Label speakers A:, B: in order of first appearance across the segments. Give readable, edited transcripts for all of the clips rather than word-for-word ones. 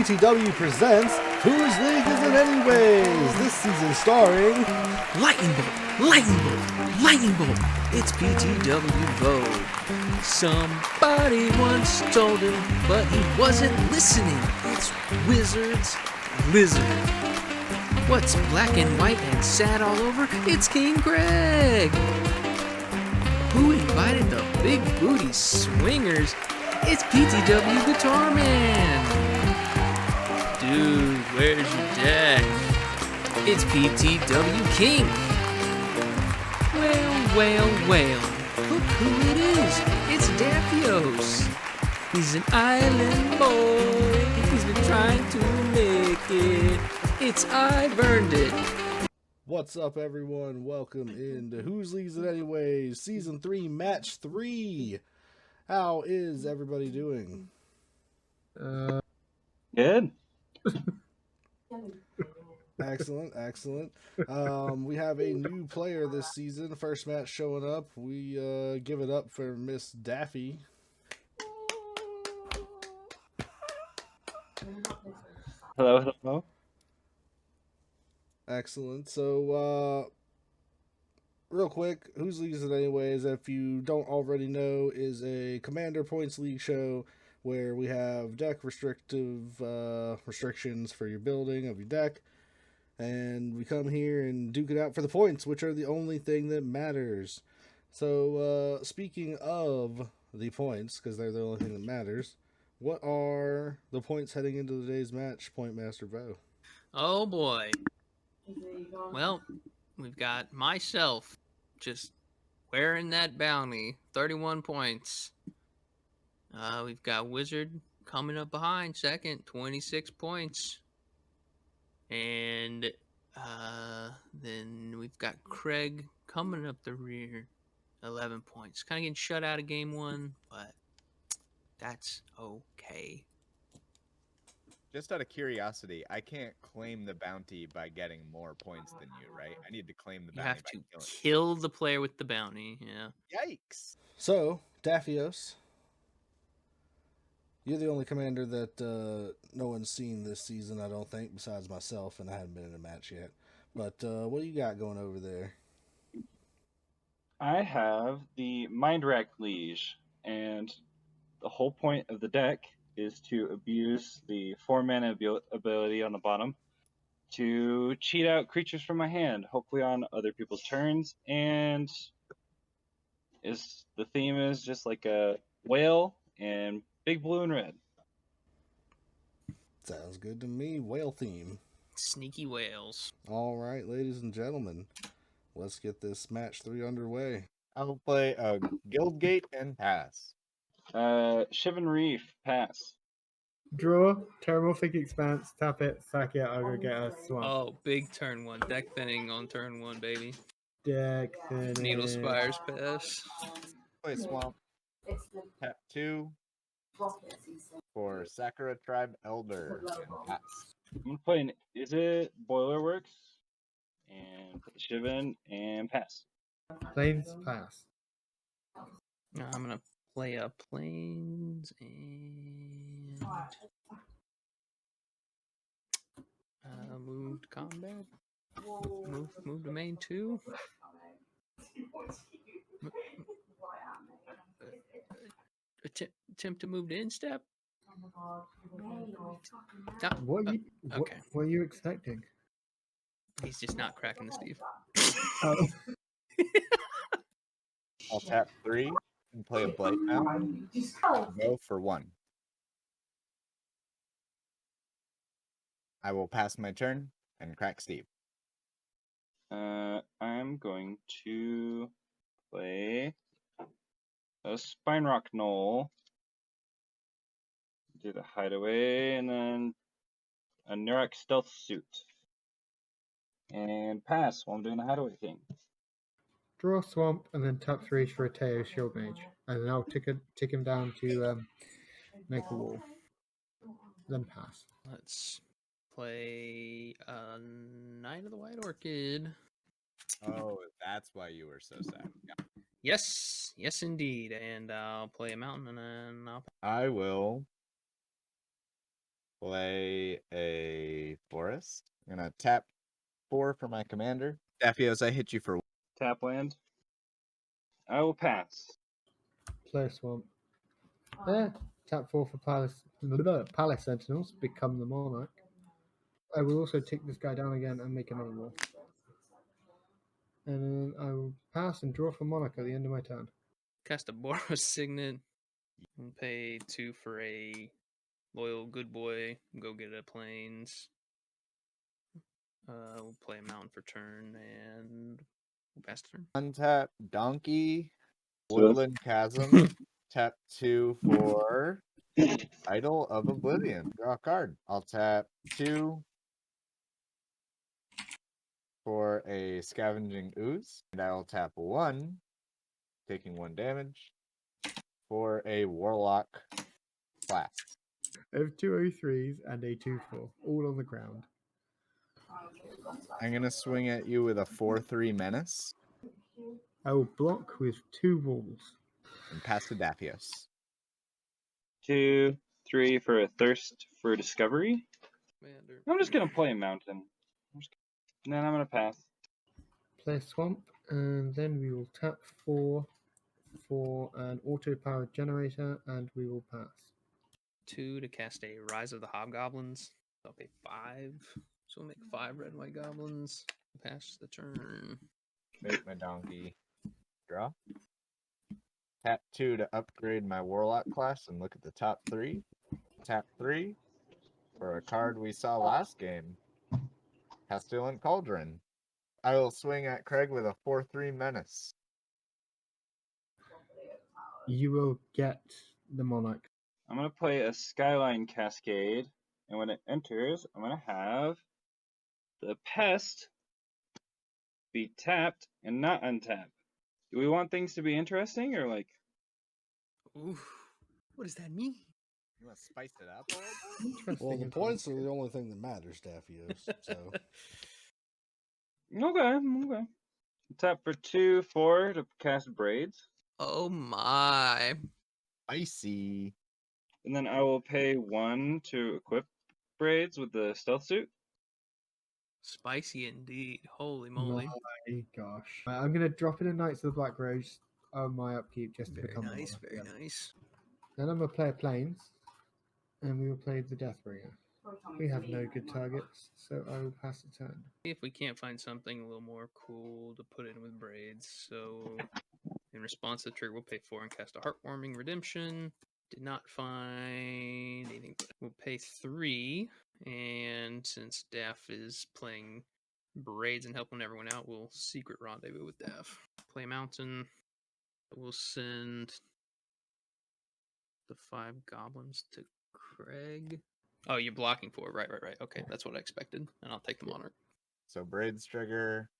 A: PTW presents Whose League Is It Anyways? This season starring
B: Lightning Bolt, Lightning Bolt, Lightning Bolt. It's PTW Vogue. Somebody once told him, but he wasn't listening. It's Wizards Lizard. What's black and white and sad all over? It's KingCraig. Who invited the big booty swingers? It's PTW Guitar Man. Dude, where's your deck? It's PTW King. Well. Look who it is. It's Dafios. He's an island boy. He's been trying to make it. It's I've earned it.
A: What's up, everyone? Welcome into Whose League Is It Anyways? Season 3, Match 3. How is everybody doing?
C: Good.
A: Excellent. We have a new player this season. First match showing up. We give it up for Miss Daffy.
C: Hello.
A: Excellent. So, real quick, Whose League Is It Anyways, if you don't already know, is a Commander Points League show where we have deck restrictions for your building of your deck. And we come here and duke it out for the points, which are the only thing that matters. So, speaking of the points, because they're the only thing that matters, what are the points heading into today's match, Point Master Vo?
B: Oh boy. Well, we've got myself just wearing that bounty, 31 points. We've got Wizard coming up behind second, 26 points. And then we've got Craig coming up the rear, 11 points. Kind of getting shut out of game one, but that's okay.
D: Just out of curiosity, I can't claim the bounty by getting more points than you, right? I need to claim the
B: You
D: bounty
B: have
D: by
B: to
D: killing.
B: kill the player with the bounty, yeah.
D: Yikes!
A: So, Dafios, you're the only commander that no one's seen this season, I don't think, besides myself, and I haven't been in a match yet. But what do you got going over there?
C: I have the Mind Rack Liege, and the whole point of the deck is to abuse the 4-mana ability on the bottom to cheat out creatures from my hand, hopefully on other people's turns. And the theme is just like a whale and big blue and red.
A: Sounds good to me. Whale theme.
B: Sneaky whales.
A: All right, ladies and gentlemen, let's get this match 3 underway.
D: I'll play a Guildgate and pass.
C: Shivan Reef, pass.
E: Draw, Terramorphic Expanse, tap it, sack it, I'll go get a swamp.
B: Oh, big turn one. Deck thinning on turn one, baby.
E: Deck thinning.
B: Needle Spires pass.
D: Play Swamp. Tap 2 for Sakura Tribe Elder and pass.
C: I'm going to play an Is It Boilerworks, and put the Shivan, and pass.
E: Planes, pass.
B: I'm gonna play a planes and move to combat. Move to main 2. Attempt to move to instep.
E: What are you expecting?
B: He's just not cracking the Steve.
E: Oh.
D: I'll tap 3 and play a Blight Mound. Go for 1. I will pass my turn and crack Steve.
C: I'm going to play a Spine Rock Knoll, do the Hideaway, and then a Nurak Stealth Suit. And pass while I'm doing the Hideaway thing.
E: Draw swamp and then tap 3 for a Teo Shield Mage. And then I'll tick him down to make a wall. Then pass.
B: Let's play Knight of the White Orchid.
D: Oh, that's why you were so sad. Yeah.
B: Yes, indeed. And I'll play a mountain, and then
D: I will Play a forest. I'm gonna tap 4 for my commander. Dafios, I hit you for
C: Tap land. I will pass.
E: Play a swamp. Tap 4 for Palace Sentinels. Become the Monarch. I will also take this guy down again and make another wall. And then I will pass and draw for Monarch at the end of my turn.
B: Cast a Boros Signet. And pay 2 for a loyal good boy. Go get a plains. We'll play a mountain for turn and we'll pass turn.
D: untap Donkey, Woodland Chasm, tap 2 for Idol of Oblivion. Draw a card. I'll tap 2 for a Scavenging Ooze, and I will tap 1, taking 1 damage, for a Warlock class.
E: I have 2 O3s and a 2/4, all on the ground.
D: I'm gonna swing at you with a 4/3 Menace
E: I will block with 2 walls.
D: and pass to Dafios.
C: 2, 3 for a thirst for discovery.
B: Commander.
C: I'm just gonna play a mountain. And then I'm gonna pass.
E: Play a swamp, and then we will tap 4 for an auto-powered generator, and we will pass.
B: 2 to cast a Rise of the Hobgoblins. I'll pay 5. So we'll make 5 red and white goblins. Pass the turn.
D: Make my donkey draw. Tap 2 to upgrade my Warlock class and look at the top 3. Tap 3 for a card we saw last game. Pestilent Cauldron. I will swing at Craig with a 4/3 Menace.
E: You will get the Monarch.
C: I'm gonna play a Skyline Cascade, and when it enters, I'm gonna have the pest be tapped and not untapped. Do we want things to be interesting or like?
B: Ooh, what does that mean?
D: You want to spice it up a little bit?
E: Interesting.
A: Well, the
E: and
A: points are
E: complicated.
A: the only thing that matters, Dafios. So
C: Okay. Tap for 2, 4 to cast Braids,
B: Oh my.
D: Spicy.
C: and then I will pay 1 to equip Braids with the stealth suit.
B: Spicy indeed. Holy moly.
E: My gosh. I'm going to drop in a Knights of the Black Rose on my upkeep just to
B: Very
E: become the
B: nice,
E: Monarch
B: very
E: again.
B: nice.
E: Then I'm going to play a Plains, and we will play the Deathbringer. We have no good targets, so I will pass the turn.
B: See if we can't find something a little more cool to put in with braids. So, in response to the trigger, we'll pay 4 and cast a Heartwarming Redemption. Did not find anything. We'll pay 3, and since Daff is playing braids and helping everyone out, we'll secret rendezvous with Daff. Play mountain. We'll send the 5 goblins to Craig. Oh, you're blocking 4. Right. Okay, that's what I expected. And I'll take the Monarch.
D: So Braids trigger.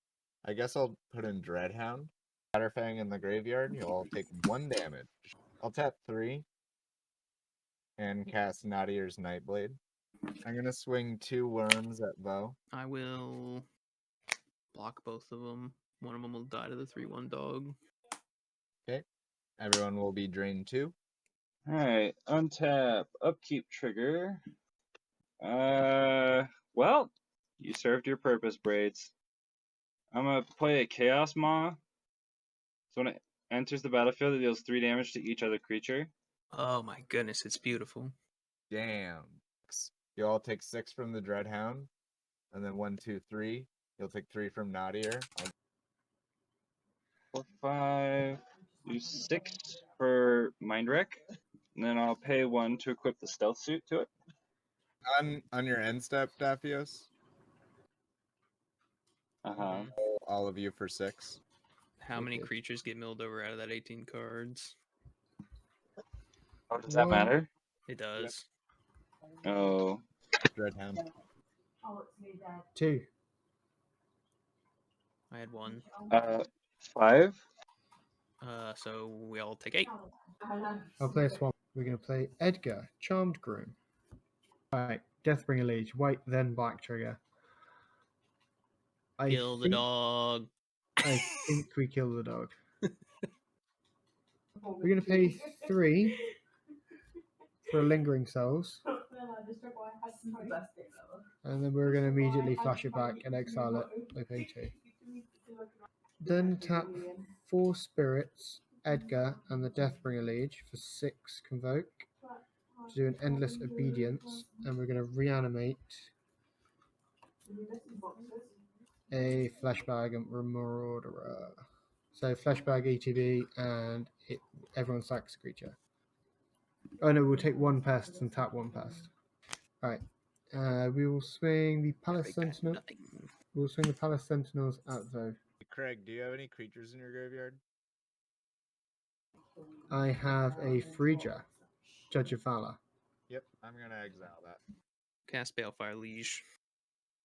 D: I guess I'll put in Dreadhound. Batterfang in the graveyard. You'll all take 1 damage. I'll tap 3 and cast Nadier's Nightblade. I'm gonna swing 2 worms at Bo.
B: I will block both of them. One of them will die to the 3/1 dog.
D: Okay. Everyone will be drained 2.
C: Alright, untap, upkeep trigger. Well, you served your purpose, Braids. I'm gonna play a Chaos Maw. So when it enters the battlefield, it deals 3 damage to each other creature.
B: Oh my goodness, it's beautiful.
D: Damn. You all take 6 from the Dreadhound. And then 1, 2, 3. You'll take 3 from Nadier.
C: 4, 5, do 6 for Mind Wreck. And then I'll pay 1 to equip the stealth suit to it.
D: On your end step, Dafios.
C: Uh-huh.
D: All of you for 6.
B: How many
E: Okay.
B: creatures get milled over out of that 18 cards?
C: Oh, does that
E: 1,
C: matter?
B: It does.
C: Oh.
D: Dreadhound.
E: 2.
B: I had 1.
C: 5.
B: So we all take 8.
E: I'll play a swamp. We're going to play Edgar, Charmed Groom. Alright, Deathbringer Liege, white, then black trigger.
B: Kill the dog.
E: I think we kill the dog. We're going to pay 3 for Lingering Souls. And then we're going to immediately flash it back and exile it with A2. Then tap 4 spirits, Edgar and the Deathbringer Liege for 6 convoke to do an endless obedience, and we're going to reanimate a flashbag and Remorderer. So flashbag ETB and everyone sacks a creature. Oh no, we'll take 1 pest and tap 1 pest. Right. We will swing the Palace
B: Craig got
E: Sentinel.
B: nothing.
E: We'll swing the Palace Sentinels at Vo.
D: Craig, do you have any creatures in your graveyard?
E: I have a Phrygia, Judge of Valor.
D: Yep, I'm gonna exile that.
B: Cast Balefire Liege.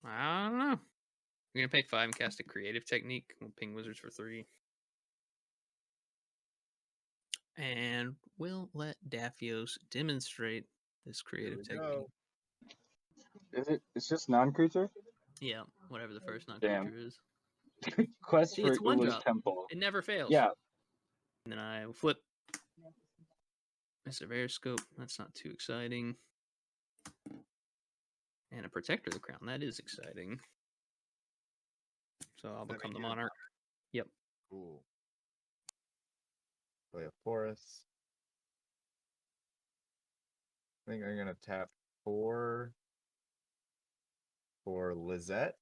B: I don't know. I'm gonna pay 5 and cast a creative technique. We'll ping wizards for 3. And we'll let Dafios demonstrate this creative
D: we
B: technique.
D: go.
C: Is it? It's just non-creature.
B: Yeah, whatever the first
C: Damn.
B: non-creature is.
C: Quest
B: See,
C: for
B: it's a one
C: Ula's
B: drop.
C: Temple.
B: It never fails.
C: Yeah.
B: And then I will flip Mr. Veriscope. That's not too exciting. And a Protector of the Crown. That is exciting. So I'll
D: Does that
B: become the
D: mean you're
B: monarch. Yep.
D: Cool. Play a forest. I think I'm gonna tap 4 for Lizette.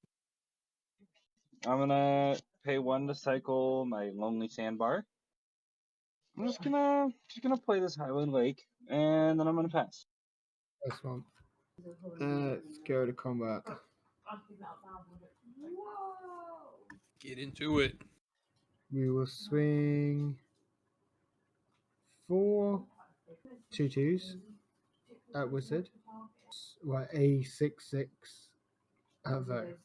C: I'm gonna pay 1 to cycle my Lonely Sandbar. I'm just gonna play this Highland Lake, and then I'm gonna pass.
E: This one. Let's go to combat.
B: Get into it.
E: We will swing 4 2/2s at Wizard. Well, a 6/6 at Vo.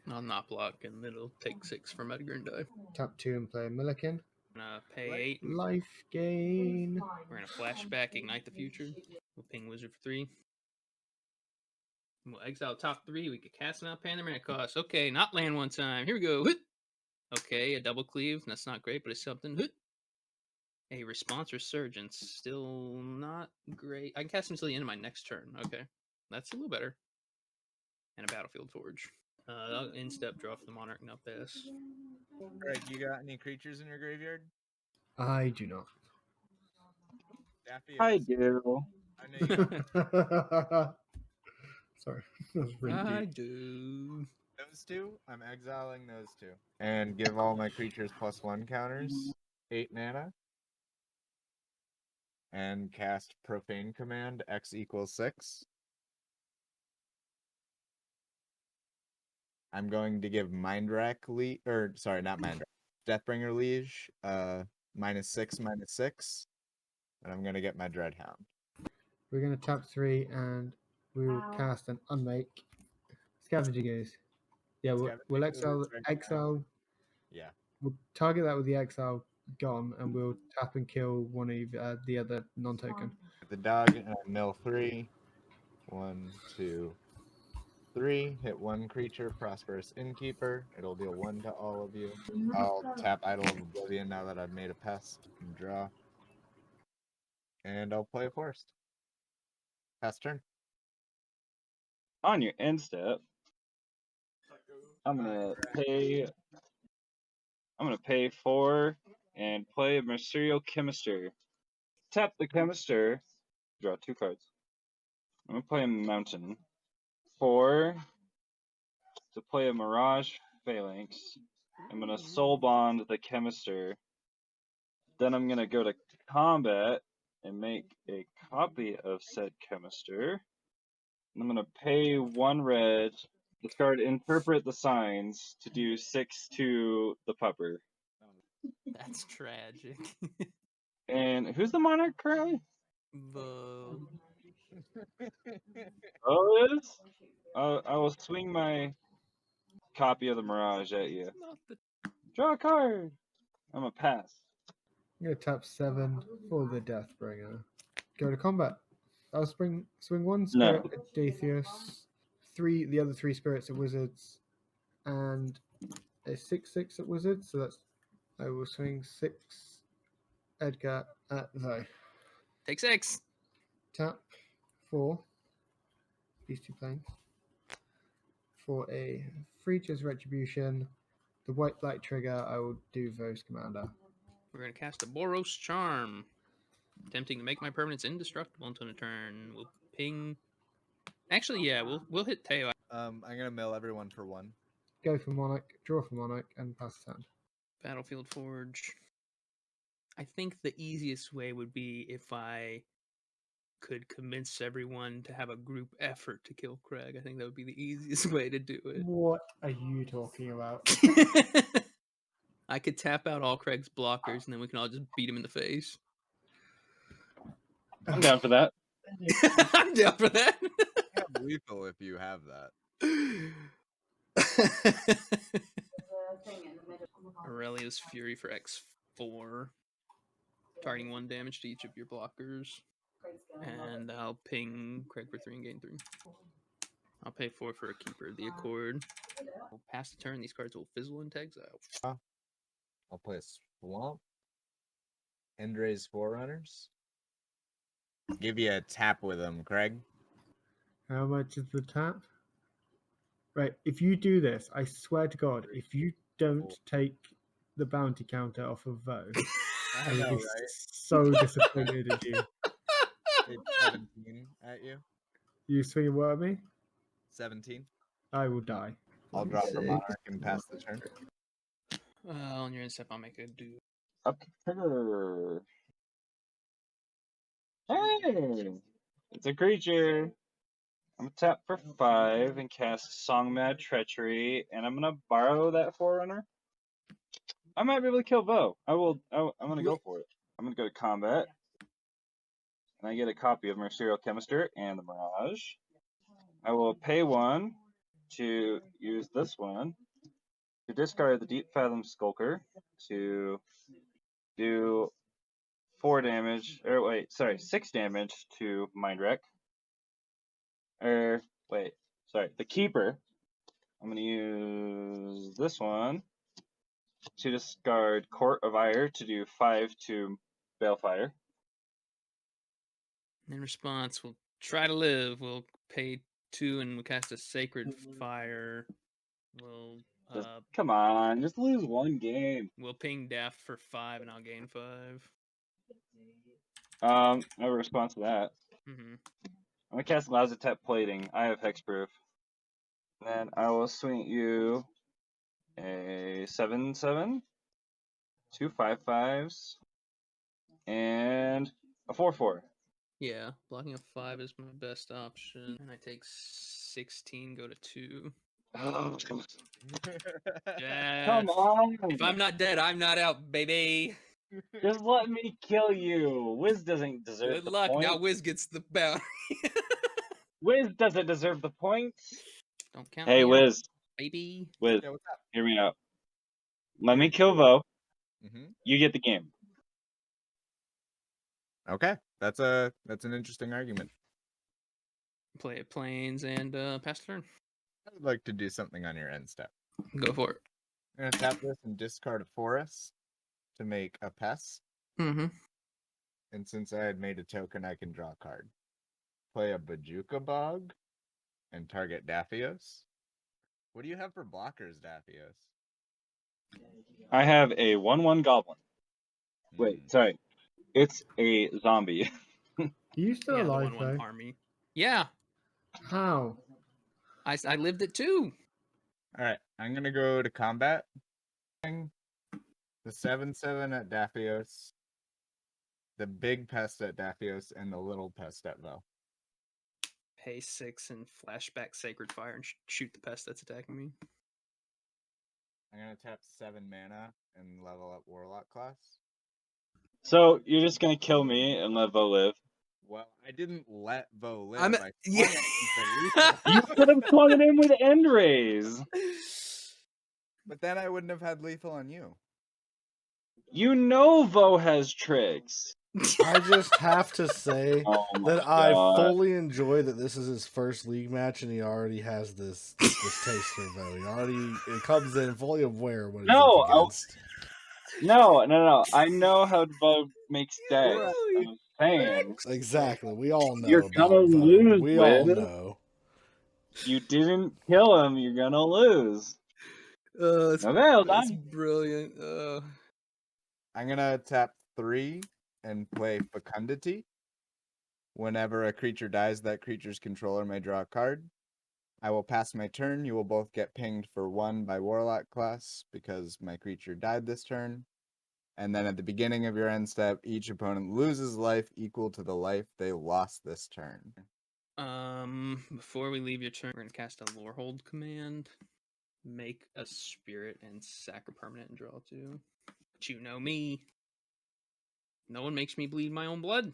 B: I'll not block, and it'll take 6 from Edgar and die.
E: Tap 2 and play a Milliken.
B: I'm gonna pay 8.
E: Life gain.
B: We're gonna flashback, ignite the future. We'll ping wizard for 3. We'll exile top 3. We could cast it out, pay the mana cost. Okay, not land one time. Here we go. Hit. Okay, a double cleave. That's not great, but it's something. Hit. A response resurgence. Still not great. I can cast until the end of my next turn. Okay, that's a little better. And a battlefield forge. I'll instep draw for the monarch. No pass.
D: Craig, you got any creatures in your graveyard?
E: I do not.
D: Dafios.
C: I do.
D: I know you don't.
E: Sorry, that was really
B: I
E: deep.
B: do.
D: Those 2, I'm exiling those 2. And give all my creatures +1 counters. 8 mana. And cast Profane Command, X equals 6. I'm going to give Mindrack Liege, or sorry, not Mindrack, Deathbringer Liege, -6/-6. And I'm gonna get my Dreadhound.
E: We're going to tap 3 and we will cast an Unmake. Scavenger Gaze. Yeah, we'll exile.
D: Yeah.
E: We'll target that with the exile gone, and we'll tap and kill one of the other non-token.
D: The dog, mill 3. 1, 2, 3. Hit 1 creature, Prosperous Innkeeper. It'll deal 1 to all of you. I'll tap Idol of Oblivion now that I've made a pest and draw. And I'll play a forest. Pass turn.
C: On your end step, I'm gonna pay 4 and play a Mercurial Chemister. Tap the Chemister, draw 2 cards. I'm gonna play a Mountain. 4 to play a Mirage Phalanx. I'm gonna Soul Bond the Chemister. Then I'm gonna go to combat and make a copy of said Chemister. I'm gonna pay 1 red, discard Interpret the Signs to do 6 to the pupper.
B: That's tragic.
C: And who's the monarch currently?
B: Bo.
C: Oh, it is? I will swing my copy of the Mirage at you.
B: Not the
C: Draw a card. I'm a pass.
E: I'm going to tap 7 for the Deathbringer. Go to combat. I'll swing 1 spirit at Dafios, the other 3 spirits at Wizards, and a 6/6 at Wizards. So that's I will swing 6 Edgar at Vo.
B: take 6.
E: Tap 4 these 2 planes. For a Freecher's Retribution, the white-black trigger, I will do Vo's Commander.
B: We're going to cast a Boros Charm. Attempting to make my permanents indestructible until a turn. We'll ping. Actually, yeah, we'll hit Teo.
D: I'm gonna mill everyone for 1.
E: Go for Monarch, draw for Monarch, and pass the turn.
B: Battlefield Forge. I think the easiest way would be if I could convince everyone to have a group effort to kill Craig. I think that would be the easiest way to do it.
E: What are you talking about?
B: I could tap out all Craig's blockers and then we can all just beat him in the face.
C: I'm down for that.
B: I'm down for that.
D: Have lethal if you have that.
B: Aurelia's Fury for X4. Targeting 1 damage to each of your blockers. And I'll ping Craig for 3 and gain 3. I'll pay 4 for a Keeper of the Accord. We'll pass the turn. These cards will fizzle into exile.
D: I'll play a Swamp. Endra's Forerunners. Give you a tap with them, Craig.
E: How much is the tap? Right, if you do this, I swear to God, if you don't take the bounty counter off of Vo,
D: I
E: I
D: know,
E: will be
D: right?
E: so disappointed in you.
D: It's 17 at you.
E: You swinging what at me?
D: 17.
E: I will die.
D: I'll
E: Let me
D: drop for
E: see.
D: Monarch and pass the turn.
B: On your instep, I'll make a do.
C: Up trigger. Hey! It's a creature. I'm gonna tap for 5 and cast Song Mad Treachery, and I'm gonna borrow that Forerunner. I might be able to kill Vo. I'm gonna go for it. I'm gonna go to combat, and I get a copy of Mercurial Chemister and the Mirage. I will pay 1 to use this one to discard the Deep Fathom Skulker to do 4 damage, or wait, sorry, 6 damage to Mindwreck. The Keeper. I'm gonna use this one to discard Court of Ire to do 5 to Balefire.
B: In response, we'll try to live. We'll pay 2 and we'll cast a Sacred Fire. We'll
C: Come on, just lose 1 game.
B: we'll ping Daft for 5 and I'll gain 5.
C: I have a response to that.
B: Mm-hmm.
C: I'm gonna cast Lazatep Plating. I have Hexproof. Then I will swing at you a 7/7, 2 5/5s, and a 4/4.
B: Yeah, blocking a 5 is my best option. And I take 16, go to 2. Yeah.
C: Come on!
B: If I'm not dead, I'm not out, baby.
C: Just let me kill you. Wiz doesn't deserve
B: Good
C: the
B: luck.
C: point.
B: Now Wiz gets the bounty.
C: Wiz doesn't deserve the point.
B: Don't count
C: Hey,
B: me out,
C: Wiz.
B: baby.
C: Wiz,
D: Yeah, what's up?
C: hear me out. Let me kill Vo.
D: Mm-hmm.
C: You get the game.
D: Okay, that's an interesting argument.
B: Play it planes and pass the turn.
D: I would like to do something on your end step.
B: Go for it.
D: I'm gonna tap this and discard a forest to make a pest.
B: Mm-hmm.
D: And since I had made a token, I can draw a card. Play a Bajuka Bog and target Dafios. What do you have for blockers, Dafios?
C: I have a 1/1 goblin. Wait, sorry. It's a zombie.
E: Are you still
B: Yeah, the
E: alive
B: 1/1
E: though?
B: army. Yeah,
E: How?
B: I lived it too.
D: Alright, I'm gonna go to combat. The 7/7 at Dafios, the big pest at Dafios, and the little pest at Vo.
B: Pay 6 and flashback Sacred Fire and shoot the pest that's attacking me.
D: I'm gonna tap 7 mana and level up Warlock class.
C: So you're just gonna kill me and let Vo live?
D: Well, I didn't let Vo live.
B: I'm
D: I
B: yeah.
D: swung it into
C: You
D: lethal.
C: could have swung it in with End Rays.
D: But then I wouldn't have had lethal on you.
C: You know Vo has tricks.
A: I just have to say
C: Oh my
A: that I
C: God.
A: fully enjoy that this is his first league match and he already has this taste for Vo. It comes in fully aware of what he's
C: No,
A: up against.
C: No. I know how Vo makes decks.
B: Really?
C: I'm saying.
A: Exactly. We all know
C: You're
A: about
C: gonna
A: Vo.
C: lose,
A: We all
C: Wiz.
A: know.
C: You didn't kill him. You're gonna lose.
B: That's,
C: Okay, hold
B: that's
C: on.
B: brilliant.
D: I'm gonna tap 3 and play Fecundity. Whenever a creature dies, that creature's controller may draw a card. I will pass my turn. You will both get pinged for 1 by Warlock class because my creature died this turn. And then at the beginning of your end step, each opponent loses life equal to the life they lost this turn.
B: Before we leave your turn, we're gonna cast a Lorehold command. Make a spirit and sack a permanent and draw 2. But you know me. No one makes me bleed my own blood.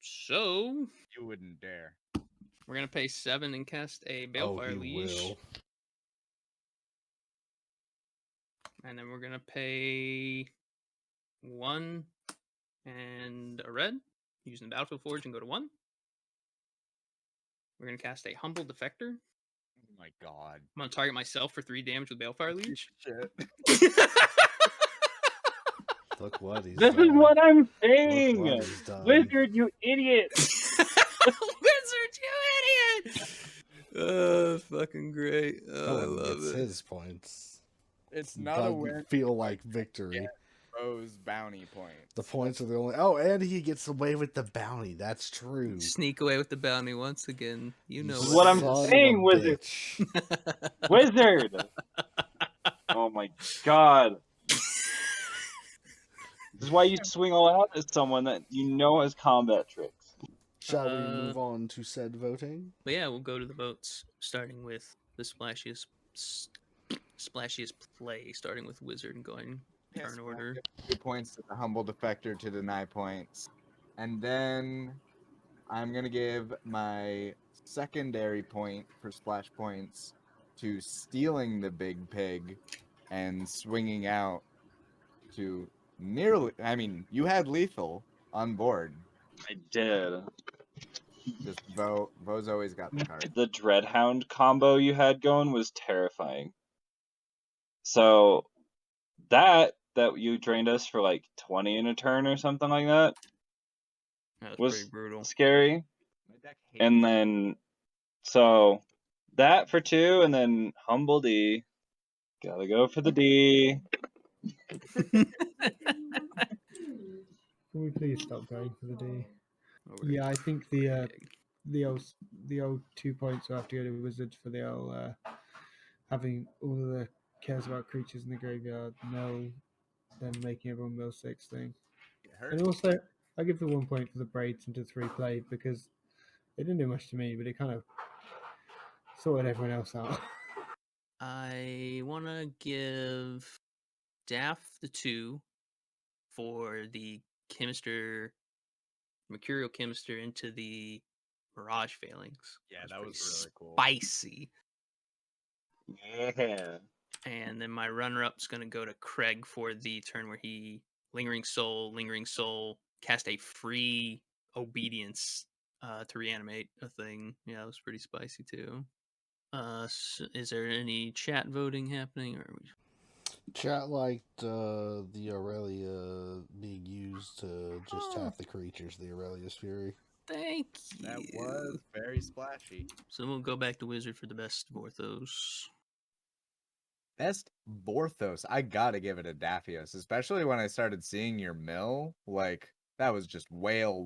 B: So
D: You wouldn't dare.
B: we're gonna pay 7 and cast a
A: Oh,
B: Balefire
A: he
B: Liege.
A: will.
B: And then we're gonna pay 1 and a red, using the Battlefield Forge and go to 1. We're gonna cast a Humble Defector.
D: Oh my god.
B: I'm gonna target myself for 3 damage with Balefire Liege.
D: Shit.
A: Look what he's
C: This
A: done.
C: is what I'm
A: Look
C: saying.
A: what he's done.
C: Wizard, you idiot.
B: Wizard, you idiot! Fucking great.
A: No
B: I
A: one
B: love
A: gets
B: it.
A: his points.
D: It's not a
A: Doesn't
D: win.
A: feel like victory.
D: Yeah. Rose bounty points.
A: The points are the only. Oh, and he gets away with the bounty. That's true.
B: Sneak away with the bounty once again. You know
C: This is what I'm
A: son of a
C: saying, Wizard.
A: bitch.
C: Wizard. Oh my god. This is why you swing all out at someone that you know has combat tricks.
A: Shall we move on to said voting?
B: But yeah, we'll go to the votes, starting with the splashiest play, starting with Wizard and going
D: Yes,
B: turn
D: I'll
B: order.
D: give 2 points to the Humble Defector to deny points. And then I'm going to give my secondary point for splash points to stealing the big pig and swinging out to nearly. I mean, you had lethal on board.
C: I did.
D: Just Vo's always got the card.
C: The Dreadhound combo you had going was terrifying. So that you drained us for like 20 in a turn or something like that
B: That
C: was
B: pretty brutal.
C: scary.
D: My deck hates
C: And then so that for 2, and then Humble D. Gotta go for the D.
E: Can we please stop going for the D?
B: Over to
E: Yeah, I think the
B: Craig.
E: the old 2 points will have to go to Wizard for the old having all of the cares about creatures in the graveyard mill, then making everyone mill 6 thing.
D: it hurt.
E: And also, I give the 1 point for the braids into 3 played because they didn't do much to me, but it kind of sorted everyone else out.
B: I want to give Daff the 2 for the Mercurial Chemister into the Mirage Failings.
D: Yeah,
B: That
D: that
B: was
D: was really cool.
B: spicy.
C: Yeah.
B: And then my runner-up's going to go to Craig for the turn where he Lingering Soul, cast a free Obedience to reanimate a thing. Yeah, that was pretty spicy too. Is there any chat voting happening, or
A: Chat liked the Aurelia being used to just tap the creatures, the Aurelia's Fury.
B: Thank you.
D: That was very splashy.
B: So we'll go back to Wizard for the best Vorthos.
D: Best Vorthos. I gotta give it a Dafios, especially when I started seeing your mill. Like, that was just whale.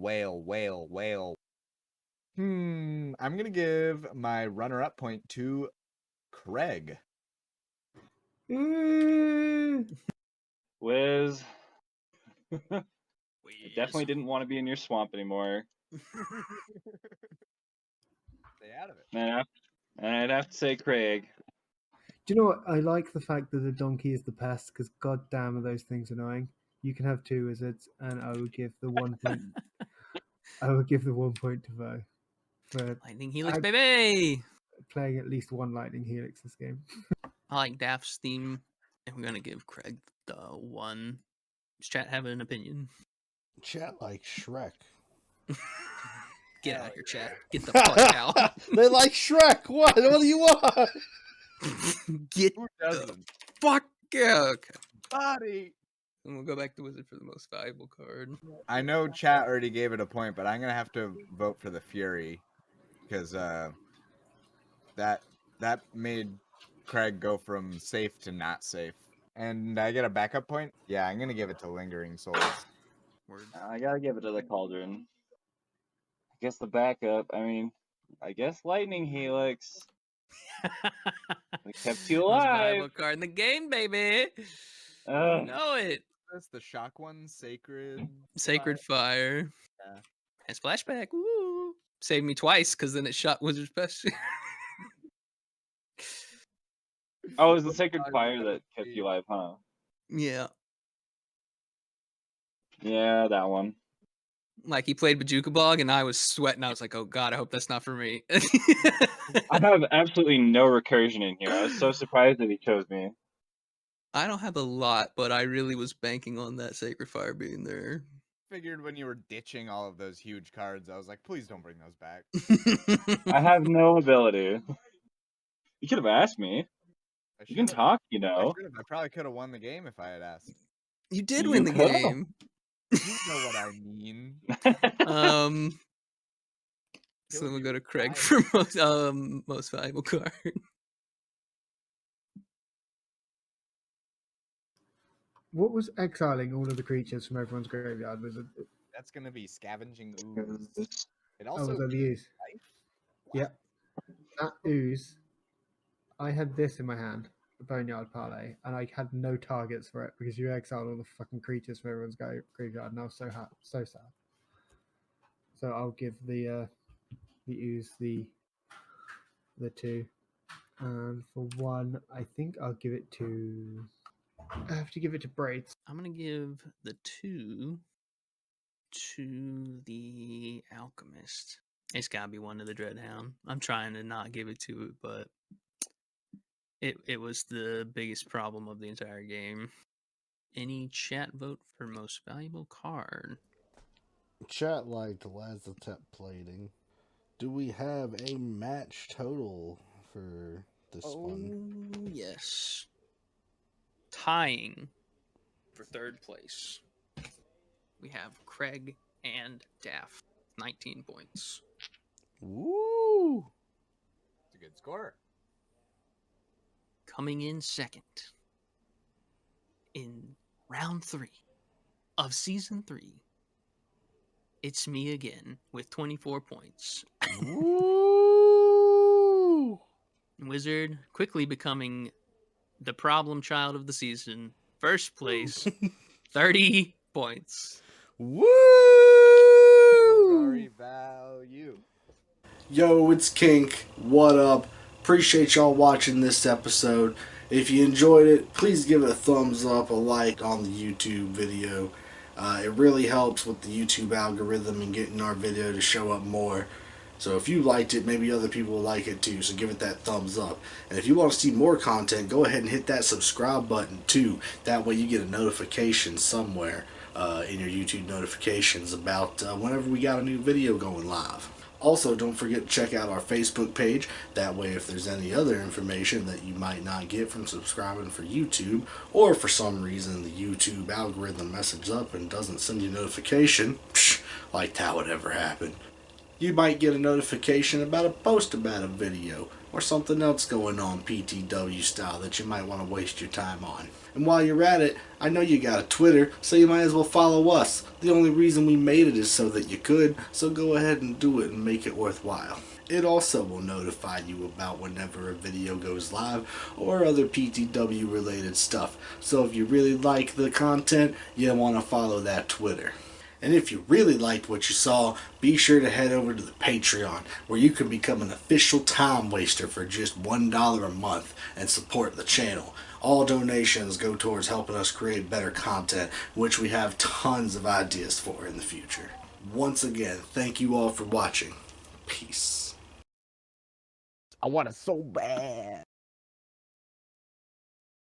D: I'm gonna give my runner-up point to Craig.
C: Wiz. I definitely didn't want to be in your swamp anymore.
D: Stay out of it.
C: And I'd have to say Craig.
E: Do you know what? I like the fact that the donkey is the pest because goddamn are those things annoying. You can have 2 wizards, and I would give the 1 point. I would give the 1 point to Vo for
B: Lightning Helix, baby!
E: playing at least 1 Lightning Helix this game.
B: I like Daft's theme, and we're gonna give Craig the 1. Does chat have an opinion?
A: Chat like Shrek.
B: Get out of here, chat. Get the fuck out.
A: They like Shrek. What? What do you want?
B: Get
D: Who
B: the
D: doesn't?
B: fuck out. Okay.
D: Body.
B: And we'll go back to Wizard for the most valuable card.
D: I know chat already gave it a point, but I'm gonna have to vote for the Fury because that made Craig go from safe to not safe. And I get a backup point. Yeah, I'm gonna give it to Lingering Souls.
B: Word.
C: I gotta give it to the Cauldron. I guess the backup. I mean, I guess Lightning Helix. It kept you
B: Most
C: alive.
B: valuable card in the game, baby. You
C: Ugh.
B: know it.
D: That's the shock one, Sacred.
B: Sacred Fire.
D: Yeah.
B: And Splashback. Woo! Saved me twice because then it shot Wizard's Best.
C: Oh, it was the Sacred Fire that kept you alive, huh?
B: Yeah.
C: Yeah, that one.
B: Like he played Bajuka Bog and I was sweating. I was like, oh god, I hope that's not for me.
C: I have absolutely no recursion in here. I was so surprised that he chose me.
B: I don't have a lot, but I really was banking on that Sacred Fire being there.
D: Figured when you were ditching all of those huge cards, I was like, please don't bring those back.
C: I have no ability. You could have asked me.
D: I
C: You can
D: should've.
C: talk, you
D: I
C: know.
D: should have. I probably could have won the game if I had asked.
B: You did
C: You
B: win the
C: could've.
B: game.
D: You know what I mean.
B: So
D: Killed
B: then we'll
D: you
B: go to
D: with
B: Craig
D: fire.
B: for most valuable card.
E: What was exiling all of the creatures from everyone's graveyard? Was it?
D: That's gonna be Scavenging Ooze. It
E: Oh,
D: also
E: was that the ooze?
D: life.
E: Yep. That ooze. I had this in my hand, the Boneyard Parlay, and I had no targets for it because you exiled all the fucking creatures from everyone's graveyard, and I was so sad. So I'll give the ooze the 2, and for 1, I think I'll give it to. I have to give it to Braids.
B: I'm gonna give the 2 to the Alchemist. It's gotta be one to the Dreadhound. I'm trying to not give it to it, but it was the biggest problem of the entire game. Any chat vote for most valuable card?
A: Chat liked Lazatep plating. Do we have a match total for this one?
B: Oh yes. Tying for third place. We have Craig and Daff, 19 points.
A: Woo!
D: It's a good score.
B: Coming in second in round 3 of season 3, it's me again with 24 points.
A: Woo!
B: Wizard quickly becoming the problem child of the season. First place, 30 points.
A: Woo!
D: Glory value.
A: Yo, it's Kink. What up? Appreciate y'all watching this episode. If you enjoyed it, please give it a thumbs up, a like on the YouTube video. It really helps with the YouTube algorithm and getting our video to show up more. So if you liked it, maybe other people will like it too, so give it that thumbs up. And if you want to see more content, go ahead and hit that subscribe button too. That way you get a notification somewhere in your YouTube notifications about whenever we got a new video going live. Also, don't forget to check out our Facebook page. That way, if there's any other information that you might not get from subscribing for YouTube, or for some reason the YouTube algorithm messes up and doesn't send you a notification, like that would ever happen, you might get a notification about a post about a video, or something else going on PTW style that you might want to waste your time on. And while you're at it, I know you got a Twitter, so you might as well follow us. The only reason we made it is so that you could, so go ahead and do it and make it worthwhile. It also will notify you about whenever a video goes live or other PTW related stuff. So if you really like the content, you want to follow that Twitter. And if you really liked what you saw, be sure to head over to the Patreon, where you can become an official time waster for just $1 a month and support the channel. All donations go towards helping us create better content, which we have tons of ideas for in the future. Once again, thank you all for watching. Peace.
D: I want it so bad.